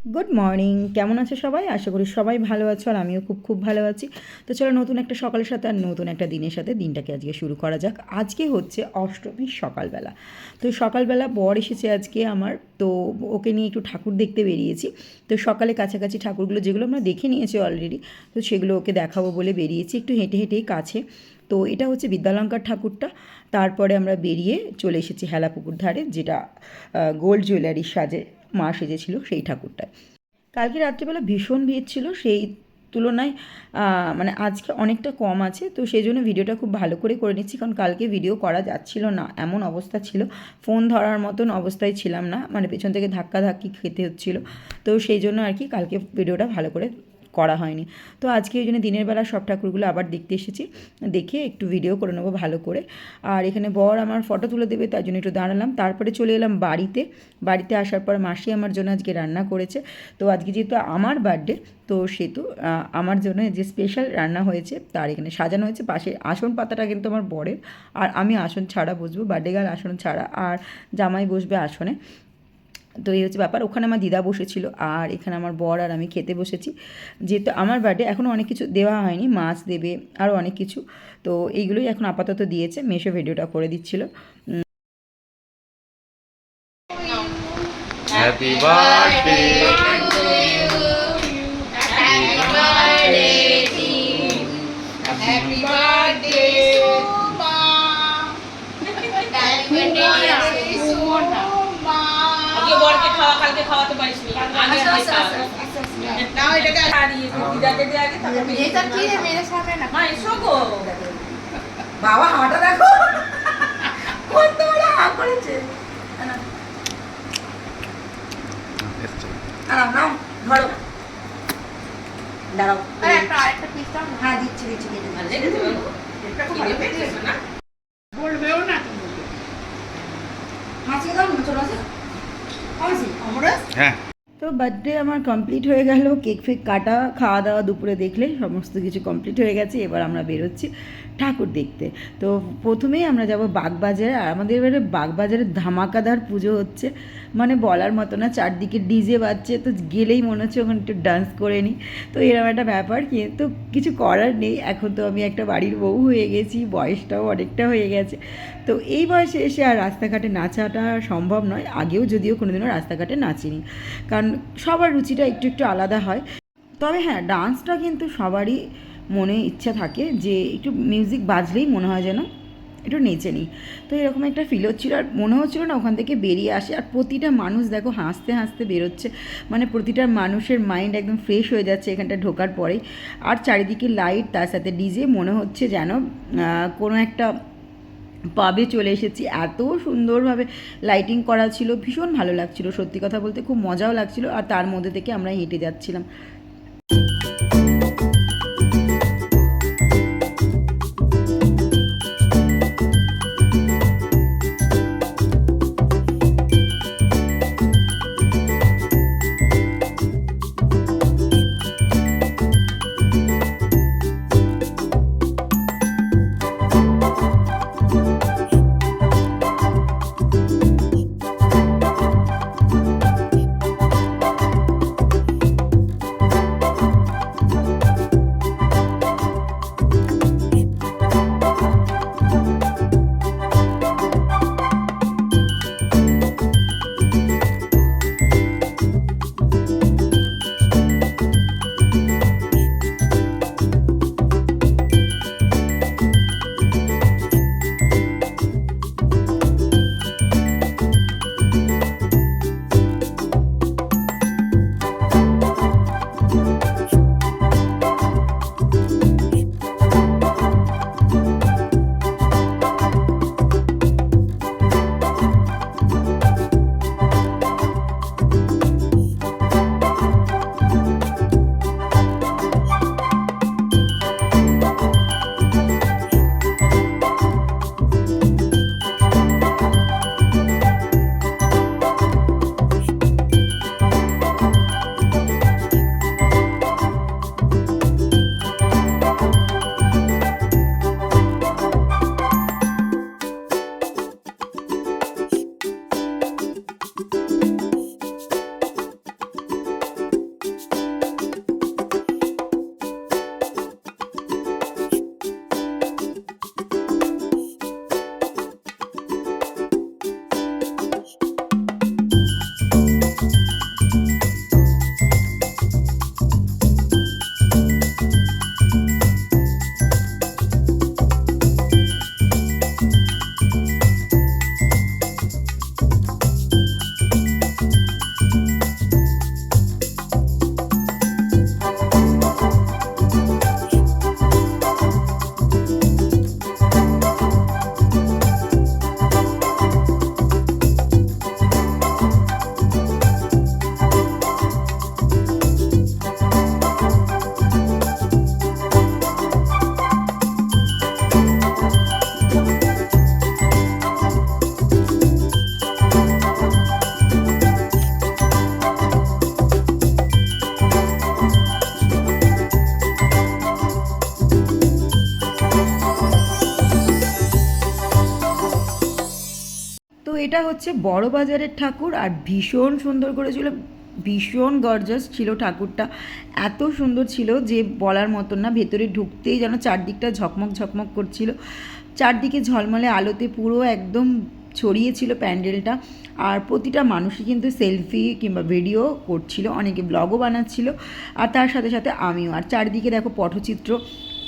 Good morning, কেমন আছে সবাই? আশা করি সবাই ভালো আছো আর আমিও খুব খুব ভালো আছি। তো চলো নতুন একটা সকালের সাথে আর নতুন একটা দিনের সাথে দিনটাকে আজকে শুরু করা যাক। আজকে হচ্ছে অষ্টমীর সকালবেলা। তো সকালবেলা বর এসেছে আজকে আমার, তো ওকে নিয়ে একটু ঠাকুর দেখতে বেরিয়েছি। তো সকালে কাছাকাছি ঠাকুরগুলো যেগুলো আমরা দেখে নিয়েছি অলরেডি, তো সেগুলো ওকে দেখাবো বলে বেরিয়েছি একটু হেঁটে হেঁটেই কাছে। তো এটা হচ্ছে বিদ্যালঙ্কার ঠাকুরটা। তারপরে আমরা বেরিয়ে চলে এসেছি হেলাপুকুর ধারে, যেটা গোল্ড জুয়েলারির সাজে মা সেজেছিল সেই ঠাকুরটায়। কালকে রাত্রিবেলা ভীষণ ভিড় ছিল, সেই তুলনায় মানে আজকে অনেকটা কম আছে। তো সেই জন্য ভিডিওটা খুব ভালো করে নিচ্ছি, কারণ কালকে ভিডিও করা যাচ্ছিল না, এমন অবস্থা ছিল, ফোন ধরার মতন অবস্থায় ছিলাম না, মানে পেছন থেকে ধাক্কাধাক্কি খেতে হচ্ছিল। তো সেই জন্য আর কি কালকে ভিডিওটা ভালো করে করা হয়নি। তো আজকে ওই জন্য দিনের বেলা সব ঠাকুরগুলো আবার দেখতে এসেছি, দেখে একটু ভিডিও করে নেবো ভালো করে। আর এখানে বর আমার ফটো তুলে দেবে, তার জন্য একটু দাঁড়ালাম। তারপরে চলে এলাম বাড়িতে আসার পর মাসি আমার জন্য আজকে রান্না করেছে। তো আজকে যেহেতু আমার বার্থডে, তো সেহেতু আমার জন্য যে স্পেশাল রান্না হয়েছে তার এখানে সাজানো হয়েছে। পাশে আসন পাতাটা কিন্তু আমার বরের, আর আমি আসন ছাড়া বসবো, বার্থডে গার্ল আসন ছাড়া, আর জামাই বসবে আসনে। তো এই হচ্ছে ব্যাপার। ওখানে আমার দিদা বসেছিল, আর এখানে আমার বর আর আমি খেতে বসেছি। যেহেতু আমার বার্থডে এখনও অনেক কিছু দেওয়া হয়নি, মাছ দেবে আরও অনেক কিছু, তো এইগুলোই এখন আপাতত দিয়েছে। মেশো ভিডিওটা করে দিচ্ছিল। Happy birthday to you. Happy birthday to you. Happy birthday Suma. Happy birthday Suma. আজকে বরকে খাওয়া, কালকে খাওয়াতে পারিসনি। আগে নাও এটাকে হারিয়ে দিদাকে দিয়ে আগে তারপর এটা কি রে মেরে সামনে না? মা এসো গো। বাবা হাঁটা দেখো কত বড় হা করেছে। নাও ধরো, দাঁড়াও। আরেকটা পিস দাও না। হ্যাঁ দিচ্ছি কেটে। রেখে দেবো। এটা খুব ভালো পেয়েছো না? বলবেও না তুমি। হাসি দাও না, চলো আসে হাসি আমরা। হ্যাঁ। তো বার্থডে আমার কমপ্লিট হয়ে গেল, কেক ফেক কাটা, খাওয়া দাওয়া দুপুরে দেখলে সমস্ত কিছু কমপ্লিট হয়ে গেছে। এবার আমরা বেরোচ্ছি ঠাকুর দেখতে। তো প্রথমেই আমরা যাব বাগবাজারে, আর আমাদের এবারে বাগবাজারে ধামাকাদার পুজো হচ্ছে, মানে বলার মতো না। চারদিকে ডিজে বাজছে, তো গেলেই মনে হচ্ছে ওখানে একটু ডান্স করে নিই। তো এরকম একটা ব্যাপার, কিন্তু কিছু করার নেই, এখন তো আমি একটা বাড়ির বউ হয়ে গেছি, বয়সটাও অনেকটা হয়ে গেছে। তো এই বয়সে এসে আর রাস্তাঘাটে নাচাটা সম্ভব নয়। আগেও যদিও কোনোদিনও রাস্তাঘাটে নাচিনি, কারণ সবার রুচিটা একটু একটু আলাদা হয়। তবে হ্যাঁ, ডান্সটা কিন্তু সবারই মনে ইচ্ছা থাকে যে একটু মিউজিক বাজলেই মনে হয় যেন একটু নেচে নিই। তো এরকম একটা ফিল হচ্ছিলো, আর মনে হচ্ছিলো না ওখান থেকে বেরিয়ে আসে। আর প্রতিটা মানুষ দেখো হাসতে হাসতে বেরোচ্ছে, মানে প্রতিটা মানুষের মাইন্ড একদম ফ্রেশ হয়ে যাচ্ছে এখানটা ঢোকার পরেই। আর চারিদিকে লাইট, তার সাথে ডিজে, মনে হচ্ছে যেন কোনো একটা পাবে চলে এসেছি। এত সুন্দরভাবে লাইটিং করা ছিল, ভীষণ ভালো লাগছিল, সত্যি কথা বলতে খুব মজাও লাগছিল। আর তার মধ্যে থেকে আমরা হেঁটে যাচ্ছিলাম। এটা হচ্ছে বড় বাজারের ঠাকুর আর ভীষণ সুন্দর করেছিল, ভীষণ গর্জাস ছিল ঠাকুরটা, এত সুন্দর ছিল যে বলার মতন না। ভেতরে ঢুকতেই যেন চারদিকটা ঝকমক ঝকমক করছিল, চারদিকে ঝলমলে আলোতে পুরো একদম ছড়িয়েছিল প্যান্ডেলটা। আর প্রতিটা মানুষই কিন্তু সেলফি কিংবা ভিডিও করছিল, অনেকে ব্লগও বানাচ্ছিল, আর তার সাথে সাথে আমিও। আর চারদিকে দেখো পটচিত্র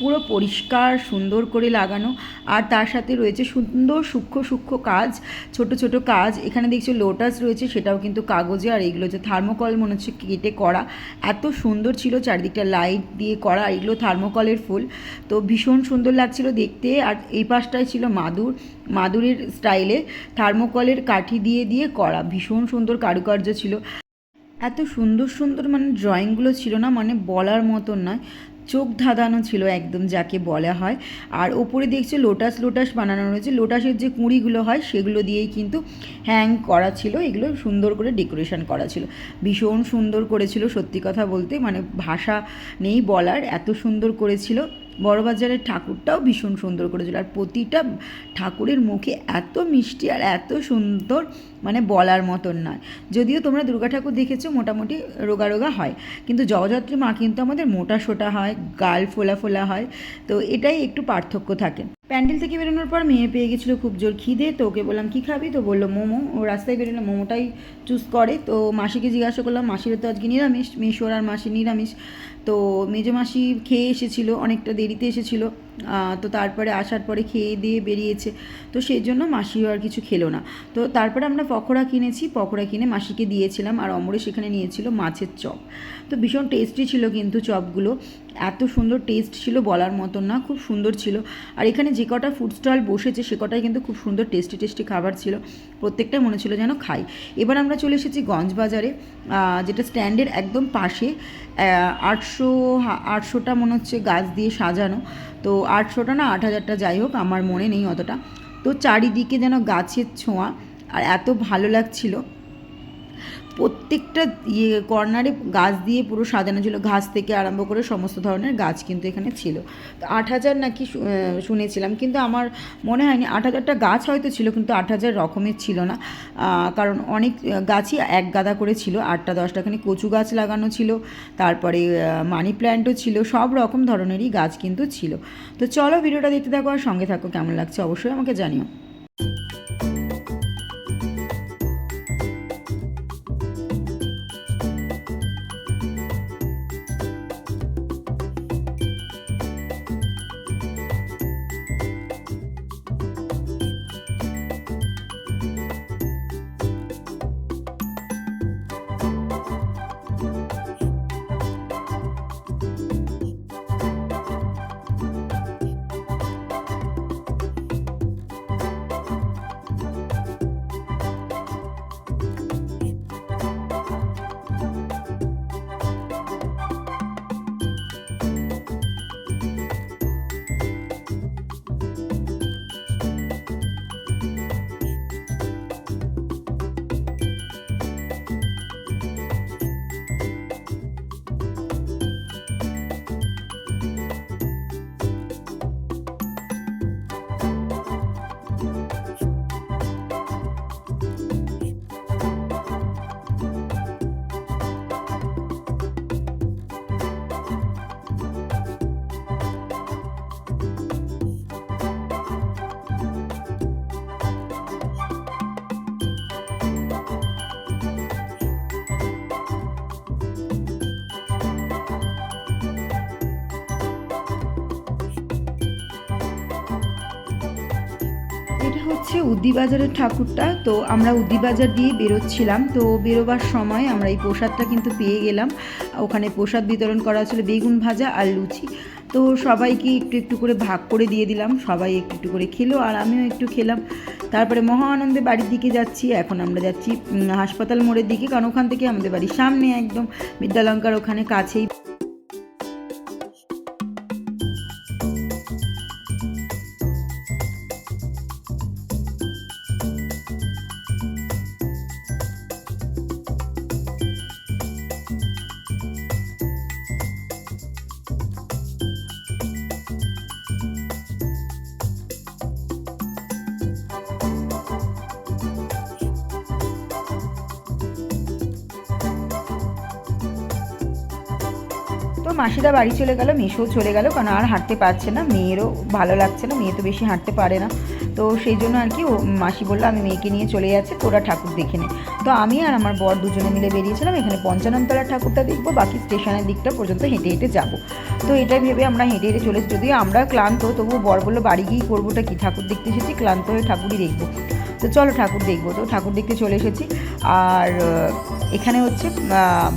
পুরো পরিষ্কার সুন্দর করে লাগানো, আর তার সাথে রয়েছে সুন্দর সূক্ষ্ম সূক্ষ্ম কাজ, ছোট ছোট কাজ। এখানে দেখছো লোটাস রয়েছে, সেটাও কিন্তু কাগজে, আর এগুলো হচ্ছে থার্মোকল মনে হচ্ছে কেটে করা, এত সুন্দর ছিল। চারদিকটা লাইট দিয়ে করা, এগুলো থার্মোকলের ফুল, তো ভীষণ সুন্দর লাগছিল দেখতে। আর এই পাশটায় ছিল মাদুরের স্টাইলে থার্মোকলের কাঠি দিয়ে দিয়ে করা, ভীষণ সুন্দর কারুকার্য ছিল। এত সুন্দর সুন্দর মানে ড্রয়িংগুলো ছিল না, মানে বলার মতন নয়, চোখ ধাঁধানো ছিল একদম যাকে বলা হয়। আর ওপরে দেখছে লোটাস বানানো রয়েছে, লোটাসের যে কুঁড়িগুলো হয় সেগুলো দিয়েই কিন্তু হ্যাং করা ছিল, এগুলো সুন্দর করে ডেকোরেশন করা ছিল, ভীষণ সুন্দর করেছিল। সত্যি কথা বলতে মানে ভাষা নেই বলার, এত সুন্দর করেছিল। বড়বাজারের ঠাকুরটাও ভীষণ সুন্দর করেছিল, আর প্রতিটা ঠাকুরের মুখে এত মিষ্টি আর এত সুন্দর, মানে বলার মতন নয়। যদিও তোমরা দুর্গা ঠাকুর দেখেছো মোটামুটি রোগা রোগা হয়, কিন্তু জগদ্ধাত্রী মা কিন্তু আমাদের মোটা সোটা হয়, গাল ফোলা ফোলা হয়, তো এটাই একটু পার্থক্য থাকে। প্যান্ডেল থেকে বেরোনোর পর মেয়ে পেয়ে গেছিলো খুব জোর খিদে, তো ওকে বললাম কী খাবি, তো বললো মোমো। ও রাস্তায় বেরোলে মোমোটাই চুজ করে, তো মাসিকে জিজ্ঞাসা করলাম, মাসিরও তো আজকে নিরামিষ, মেশোর আর মাসি নিরামিষ। তো মেজো মাসি খেয়ে এসেছিলো, অনেকটা দেরিতে এসেছিলো, তো তারপরে আসার পরে খেয়ে দিয়ে বেরিয়েছে, তো সেই জন্য মাসিও আর কিছু খেলো না। তো তারপরে আমরা পকোড়া কিনে মাসিকে দিয়েছিলাম, আর অমরে সেখানে নিয়েছিল মাছের চপ, তো ভীষণ টেস্টি ছিল কিন্তু চপগুলো, এত সুন্দর টেস্ট ছিল বলার মতন না, খুব সুন্দর ছিল। আর এখানে যে কটা ফুড স্টল বসেছে সে কটাই কিন্তু খুব সুন্দর টেস্টি খাবার ছিল, প্রত্যেকটাই মনে ছিল যেন খাই। এবার আমরা চলে এসেছি গঞ্জ বাজারে, যেটা স্ট্যান্ডের একদম পাশে। 800টা মনে হচ্ছে গাছ দিয়ে সাজানো, তো 800টা না 8000টা, যাই হোক আমার মনে নেই অতটা। তো চারিদিকে যেন গাছের ছোঁয়া, আর এত ভালো লাগছিল। প্রত্যেকটা কর্নারে গাছ দিয়ে পুরো সাজানো ছিল, ঘাস থেকে আরম্ভ করে সমস্ত ধরনের গাছ কিন্তু এখানে ছিল। তো 8000 নাকি শুনেছিলাম, কিন্তু আমার মনে হয়নি। 8000টা গাছ হয়তো ছিল, কিন্তু 8000 রকমের ছিল না, কারণ অনেক গাছই এক গাদা করে ছিল, 8টা 10টা খানি কচু গাছ লাগানো ছিল, তারপরে মানি প্ল্যান্টও ছিল, সব রকম ধরনেরই গাছ কিন্তু ছিল। তো চলো ভিডিওটা দেখতে থাকো আর সঙ্গে থাকো, কেমন লাগছে অবশ্যই আমাকে জানিও। এটা হচ্ছে উদ্দিবাজারের ঠাকুরটা। তো আমরা উদ্দিবাজার দিয়ে বেরোচ্ছিলাম, তো বেরোবার সময় আমরা এই প্রসাদটা কিন্তু পেয়ে গেলাম। ওখানে প্রসাদ বিতরণ করা ছিল, বেগুন ভাজা আর লুচি। তো সবাইকে একটু একটু করে ভাগ করে দিয়ে দিলাম, সবাই একটু একটু করে খেলো, আর আমিও একটু খেলাম। তারপরে মহা আনন্দে বাড়ির দিকে যাচ্ছি। এখন আমরা যাচ্ছি হাসপাতাল মোড়ের দিকে, কারণ ওখান থেকে আমাদের বাড়ির সামনে একদম বিদ্যালঙ্কার ওখানে কাছেই। তো মাসিদা বাড়ি চলে গেল, মেশোও চলে গেল, কারণ আর হাঁটতে পারছে না, মেয়েরও ভালো লাগছে না, মেয়ে তো বেশি হাঁটতে পারে না। তো সেই জন্য আর কি ও মাসি বললো আমি মেয়েকে নিয়ে চলে যাচ্ছি, তোরা ঠাকুর দেখে নে। তো আমি আর আমার বর দুজনে মিলে বেরিয়েছিলাম এখানে পঞ্চাননতলার ঠাকুরটা দেখবো, বাকি স্টেশনের দিকটা পর্যন্ত হেঁটে হেঁটে যাবো। তো এটাই ভেবে আমরা হেঁটে হেঁটে চলেছি, যদিও আমরা ক্লান্ত, তবুও বর বললো বাড়ি গিয়েই করবোটা কি, ঠাকুর দেখতে এসেছি, ক্লান্ত হয়ে ঠাকুরই দেখবো। তো চলো ঠাকুর দেখবো। তো ঠাকুর দেখতে চলে এসেছি। আর এখানে হচ্ছে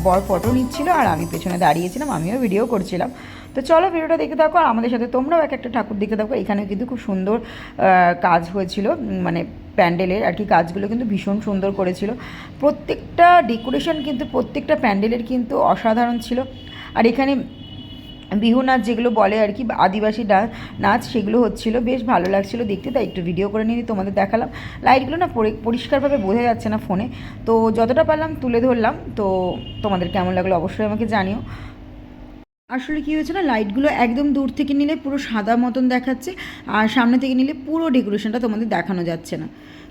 বর ফটো নিচ্ছিল আর আমি পেছনে দাঁড়িয়েছিলাম, আমিও ভিডিও করছিলাম। তো চলো ভিডিওটা দেখতে থাকো আর আমাদের সাথে তোমরাও একটা ঠাকুর দেখতে থাকো। এখানে কিন্তু খুব সুন্দর কাজ হয়েছিল, মানে প্যান্ডেলের আর কি কাজগুলো কিন্তু ভীষণ সুন্দর করেছিল। প্রত্যেকটা ডেকোরেশন কিন্তু প্রত্যেকটা প্যান্ডেলের কিন্তু অসাধারণ ছিল। আর এখানে বিহু নাচ যেগুলো বলে আর কি, আদিবাসী নাচ, সেগুলো হচ্ছিলো, বেশ ভালো লাগছিলো দেখতে, তাই একটু ভিডিও করে নিয়ে তোমাদের দেখালাম। লাইটগুলো না পরিষ্কারভাবে বোঝা যাচ্ছে না ফোনে, তো যতটা পারলাম তুলে ধরলাম। তো তোমাদের কেমন লাগলো অবশ্যই আমাকে জানিও। আসলে কী হয়েছে না, লাইটগুলো একদম দূর থেকে নিলে পুরো সাদা মতন দেখাচ্ছে, আর সামনে থেকে নিলে পুরো ডেকোরেশনটা তোমাদের দেখানো যাচ্ছে না।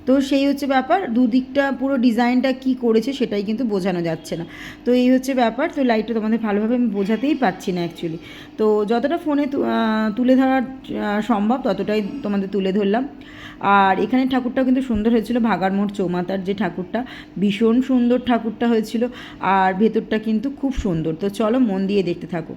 তো সেই হচ্ছে ব্যাপার, দুদিকটা পুরো ডিজাইনটা কি করেছে সেটাই কিন্তু বোঝানো যাচ্ছে না। তো এই হচ্ছে ব্যাপার। তো লাইটটা তোমাদের ভালোভাবে আমি বোঝাতেই পারছি না অ্যাকচুয়ালি। তো যতটা ফোনে তুলে ধরা সম্ভব ততটাই তোমাদের তুলে ধরলাম। আর এখানে ঠাকুরটাও কিন্তু সুন্দর হয়েছিল, ভাগাড়মোড় চৌমাতার যে ঠাকুরটা, ভীষণ সুন্দর ঠাকুরটা হয়েছিল, আর ভেতরটা কিন্তু খুব সুন্দর। তো চলো মন দিয়ে দেখতে থাকো।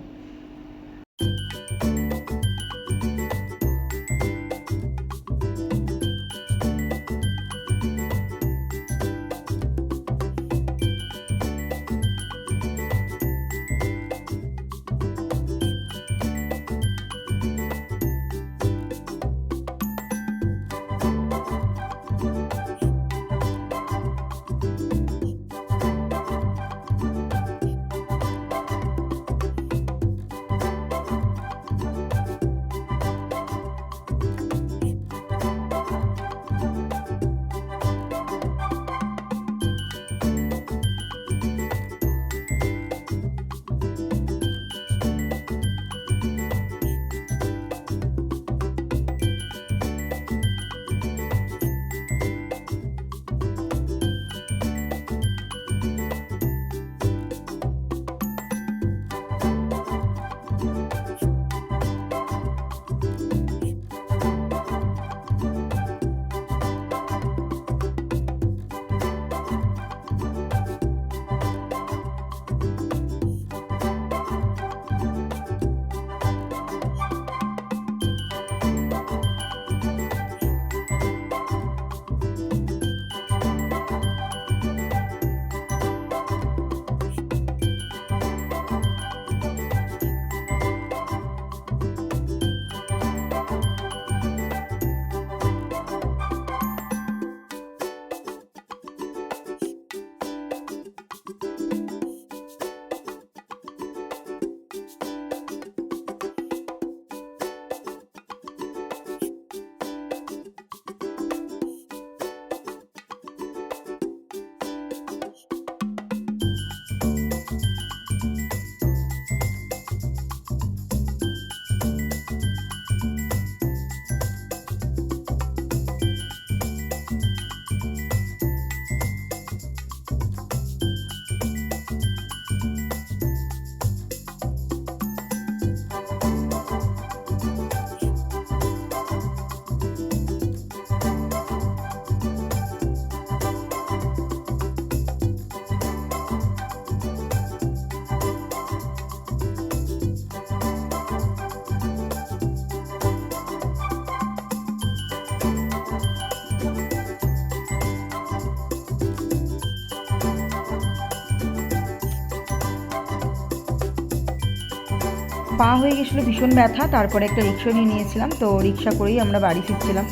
পা হয়ে গেছিলো ভীষণ ব্যথা, তারপরে একটা রিক্সা নিয়ে নিয়েছিলাম। তো রিক্সা করেই আমরা বাড়ি ফিরছিলাম।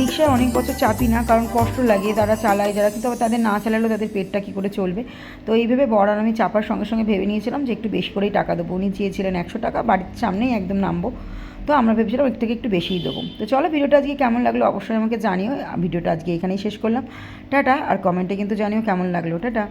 রিক্সায় অনেক বছর চাপি না, কারণ কষ্ট লাগে, তারা চালায় যারা, কিন্তু তাদের না চালালেও তাদের পেটটা কী করে চলবে। তো এইভাবে বড় আর আমি চাপার সঙ্গে সঙ্গে ভেবে নিয়েছিলাম যে একটু বেশি করেই টাকা দেবো। উনি চেয়েছিলেন 100 টাকা, বাড়ির সামনেই একদম নামবো। তো আমরা ভেবেছিলাম এর থেকে একটু বেশিই দেবো। তো চলো ভিডিওটা আজকে কেমন লাগলো অবশ্যই আমাকে জানিও। ভিডিওটা আজকে এখানেই শেষ করলাম। টাটা। আর কমেন্টে কিন্তু জানিও কেমন লাগলো। টাটা।